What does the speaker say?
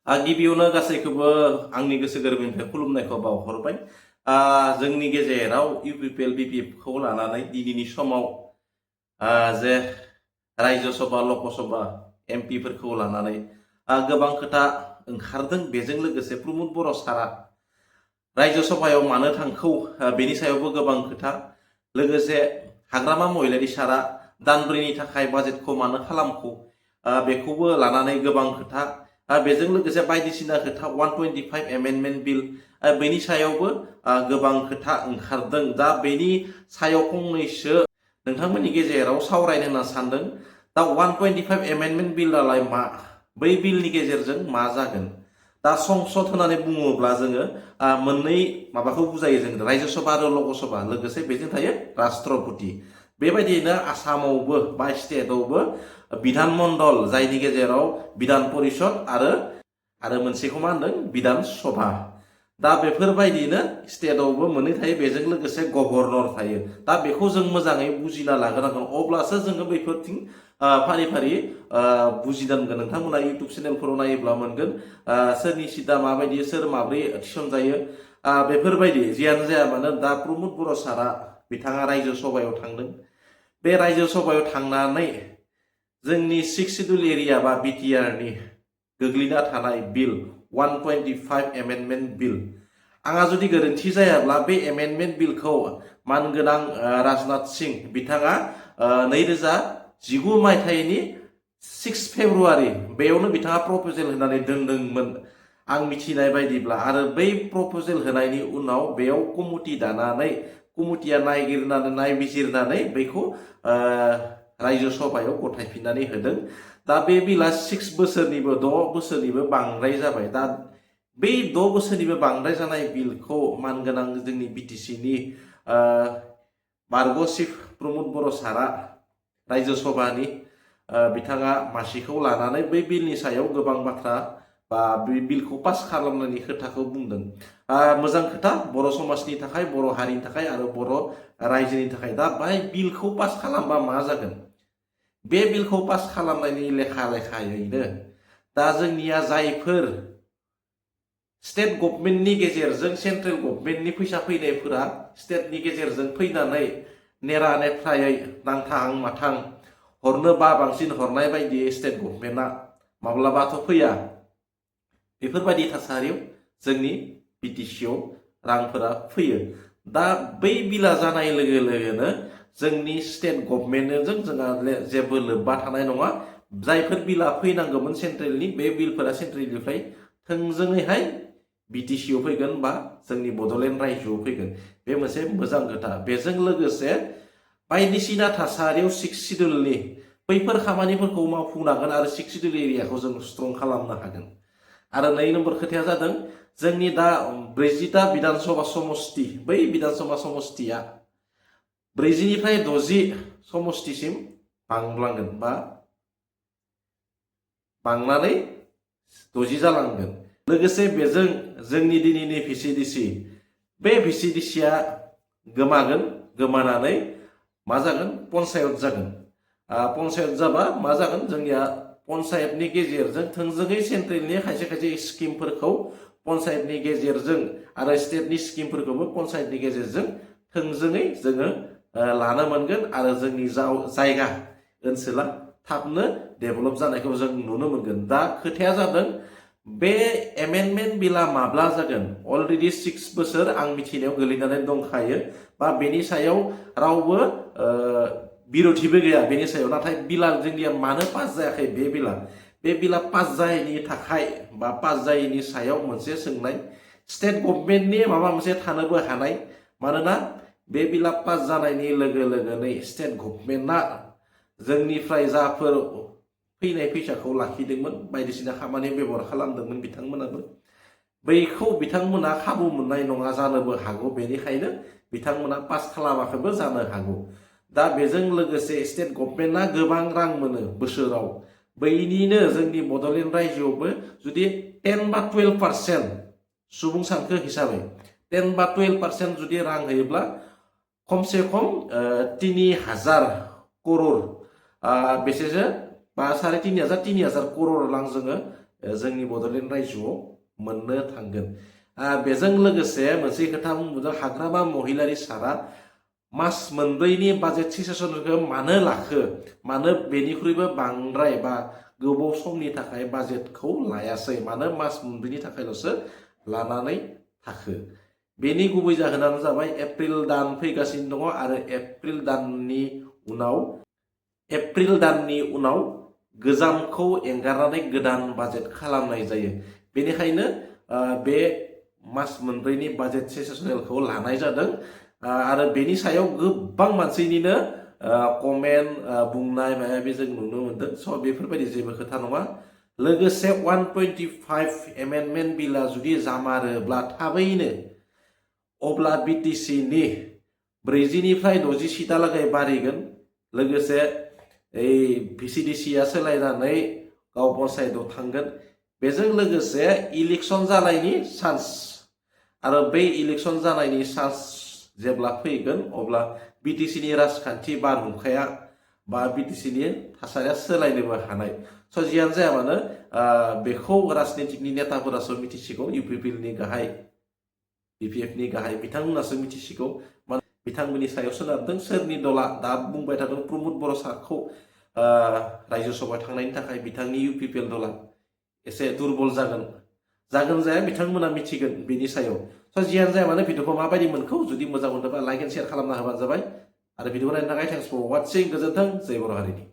गिबियावनो गासैखौबो आंनि गोसो गोरबोनिफ्राय खुलुमनायखौ बावहरबाय। जोंनि गेजेराव इउपिपिएल बिपिएफखौ लानानै दिनैनि समाव जे रायजो सभा लकसभा एमपिफोरखौ लानानै गोबां खोथा ओंखारदों। बेजों लोगोसे प्रमद बर' सारा रायजो सभायाव मानो थांखौ बेनि सायावबो गोबां खोथा, लोगोसे हाग्रामा महिलारि सारा दानब्रैनि थाखाय बाजेटखौ मानो खालामखौ बेखौबो लानानै गोबां खोथा, बेजों लोगोसे बायदिसिना खोथा 125 एमेन्डमेन्ट बिल बेनि सायावबो गोबां खोथा ओंखारदों। दा बेनि सायाव फंनैसो नोंथांमोननि गेजेराव सावरायनो होनना सानदों। दा 125 एमेन्डमेन्ट बिलालाय मा, बै बिलनि गेजेरजों मा जागोन? दा संसद होननानै बुङोब्ला जोङो मोननै माबाखौ बुजायो, जों रायजो सभा आरो लकसभा, लोगोसे बेजों थायो राष्ट्रपति। बेबायदियैनो आसामावबो बा स्टेटआवबो बिधान मण्डल, जायनि गेजेराव बिधान परिषद आरो मोनसेखौ मा होनदों बिधान सभा। दा बेफोरबायदिनो स्टेटआवबो मोननै थायो, बेजों लोगोसे गभर्नर थायो। दा बेखौ जों मोजाङै बुजिना लाग्रोनांगोन, अब्लासो जोङो बैफोरथिं फारि फारि बुजिनांगोन। नोंथांमोना इउटुब चेनेलफोराव नायोब्ला मोनगोन सोरनि सिदा माबायदि, सोर माब्रै थिसनजायो, बेफोरबायदि। जियानो जाया मानो दा प्रमद बर' सारा बिथाङा रायजो सभायाव थांदों। बे रायजो सभायाव थांनानै जोंनि 6 सिडुल एरिया बा बिटिआरनि गोग्लैना थानाय बिल 125 एमेन्डमेन्ट बिल, आंहा जुदि गोरोन्थि जायाब्ला बे एमेन्डमेन्ट बिलखौ मानगोनां राजनाथ सिं बिथाङा 2019 मायथाइनि 6 फेब्रुवारि बेयावनो बिथाङा प्रप'जेल होनानै दोनदोंमोन आं मिथिनाय बायदिब्ला। आरो बै प्रप'जेल होनायनि उनाव बेयाव कमिटि दानानै कमिटिया नायबिजिरनानै बेखौ रायजो सभायाव गथायफिननानै होदों। दा बे बिला 6 बोसोरनिबो 6 बोसोरनिबो बांद्राय जाबाय। दा बै 6 बोसोरनिबो बांद्राय जानाय बिलखौ मानगोनां जोंनि बिटिसिनि बारग' चिफ प्रमद बर' सारा रायजो सभानि बिथाङा मासिखौ लानानै बै बिलनि सायाव गोबां बाथ्रा बा बे बिलखौ पास खालामनायनि खोथाखौ बुंदों। मोजां खोथा, बर' समाजनि थाखाय, बर' हारिनि थाखाय आरो बर' रायजोनि थाखाय। दा बाहाय बिलखौ पास खालामबा मा जागोन? बे बिलखौ पास खालामनायनि लेखायैनो दा जोंनिया जायफोर स्टेट गभर्नमेन्टनि गेजेरजों सेन्ट्रेल गभर्नमेन्टनि फैसा फैनायफोरा स्टेटनि गेजेरजों फैनानै नेरा नेथ्रायै नांथां माथां हरनो बांसिन हरनाय बायदि स्टेट गभर्नमेन्टआ माब्लाबाथ' फैया। बेफोरबायदि थासारियाव जोंनि बिटिसिआव रांफोरा फैयो। दा बै बिला जानाय लोगो लोगोनो जोंनि स्टेट गभर्नमेन्टजों जोंहा जेबो लोब्बा थानाय नङा। जायफोर बिला फैनांगौमोन सेन्ट्रेलनि, बे बिलफोरा सेन्ट्रेलनिफ्राय थोंजोङैहाय बिटिसिआव फैगोन बा जोंनि बड'लेण्ड रायजोआव फैगोन। बे मोनसे मोजां खोथा। बेजों लोगोसे बायदिसिना थासारियाव 6 सिडुलनि बैफोर खामानिफोरखौ मावफुंनो हागोन आरो 6 सिडुल एरियाखौ जों स्ट्रं खालामनो हागोन। आरो 2 नम्बर खोथाया जादों जोंनि दा 40टा बिधानसभा समष्टि, बै बिधानसभा समष्टिया 40निफ्राय 60 समष्टिसिम बांलांगोन बा बांनानै 60 जालांगोन। लोगोसे बेजों जोंनि दिनैनि भिसिडिसि, बे भिसिडिसिया गोमागोन। गोमानानै मा जागोन? पन्सायत जागोन। पन्सायत जाबा मा जागोन? जोंनिया पन्सायतनि गेजेरजों थोंजोङै सेन्ट्रेलनि खायसे खायसे स्किमफोरखौ पन्सायतनि गेजेरजों आरो स्टेटनि स्किमफोरखौबो पन्सायतनि गेजेरजों थोंजोङै जोङो लानो मोनगोन आरो जोंनि जायगा ओनसोला थाबनो डेभेलप जानायखौ जों नुनो मोनगोन। दा खोथाया जादों बे एमेन्डमेन्ट बिला माब्ला जागोन? अलरेडि 6 बोसोर आं मिथिनायाव गोलैनानै दंखायो बा बेनि सायाव रावबो बिरोधिबो गैया बेनि सायाव। नाथाय बिला जोंनिया मानो पास जायाखै? बे बिला पास जायैनि थाखाय बा पास जायैनि सायाव मोनसे सोंनाय, स्टेट गभर्नमेन्टनि माबा मोनसे थानोबो हानाय। मानोना बे बिला पास जानायनि लोगो लोगोनो स्टेट गभर्नमेन्टआ जोंनिफ्राय जाफोर फैनाय फैसाखौ लाखिदोंमोन, बायदिसिना खामानि बेबहार खालामदोंमोन, बिथांमोनाबो बैखौ बिथांमोना खाबु मोननाय नङा जानोबो हागौ। बेनिखायनो बिथांमोना पास खालामाखैबो जानो हागौ। दा बेजों लोगोसे स्टेट गभर्नमेन्टआ गोबां रां मोनो बोसोराव। बैनिनो जोंनि बड'लेण्ड रायजोआवबो जुदि 10 बा 12% सुबुं सानखो हिसाबै 10 बा 12% जुदि रां होयोब्ला खमसे खम 3000 करोड़ बेसेसो बा 3500 3000 करोड़ रां जोङो जोंनि बड'लेण्ड रायजोआव मोननो थांगोन। बेजों लोगोसे मोनसे खोथा बुंबावदों, हाग्रामा महिलारि सारा मास मोनब्रैनि बाजेट सेसनखौ मानो लाखो, मानो बेनिख्रुइबो बांद्राय बा गोबाव समनि थाखाय बाजेटखौ लायासै, मानो मास मोनब्रैनि थाखायल'सो लानानै थाखो? बेनि गुबै जाहोनानो जाबाय एप्रिल दान फैगासिनो दङ आरो एप्रिल दाननि उनाव गोजामखौ एंगारनानै गोदान बाजेट खालामनाय जायो। बेनिखायनो बे मास मोनब्रैनि बाजेट सेसनेलखौ लानाय जादों आरो बेनि सायाव गोबां मानसिनिनो कमेन्ट बुंनाय माबा जों नुनो मोनदों। स' बेफोरबायदि जेबो खोथा नङा। लोगोसे 125 एमेन्डमेन्ट बिला जुदि जामारोब्ला थाबैनो, अब्ला बिटिसिनि 40निफ्राय 60 सिटहालागै बारिगोन। लोगोसे भिसिडिसिआ सोलायनानै गाव पन्सायतआव थांगोन। बेजों लोगोसे इलेक्सन जानायनि चान्स, आरो बै इलेक्सन जानायनि चान्स जेब्ला फैगोन अब्ला बिटिसिनि राजखान्थि बारहुंखाया बा बिटिसिनि थासारिया सोलायनोबो हानाय। स' जियानो जाया मानो बेखौ राजनितिकनि नेताफोरासो मिथिसिगौ, इउपिपिएलनि गाहाय, बिपिएफनि गाहाय बिथांमोनासो मिथिसिगौ। बिथांमोननि सायाव सोनारदों सोरनि दला दा बुंबाय थादों प्रमद बर' सारखौ रायजो सभायाव थांनायनि थाखाय बिथांनि इउपिपिएल दला एसे दुरबल जागोन जाया बिथांमोना मिथिगोन बेनि सायाव। स' जियानो जाया मानो भिडिअखौ माबायदि मोनखौ जुदि मोजां मोनदोंबा लाइक एन्ड शेयार खालामना होबानो जाबाय। आरो भिडिअ नायनो थाखाय थेंक्स फर वाचिं। गोजोन्थों। जय बर' हारिनि।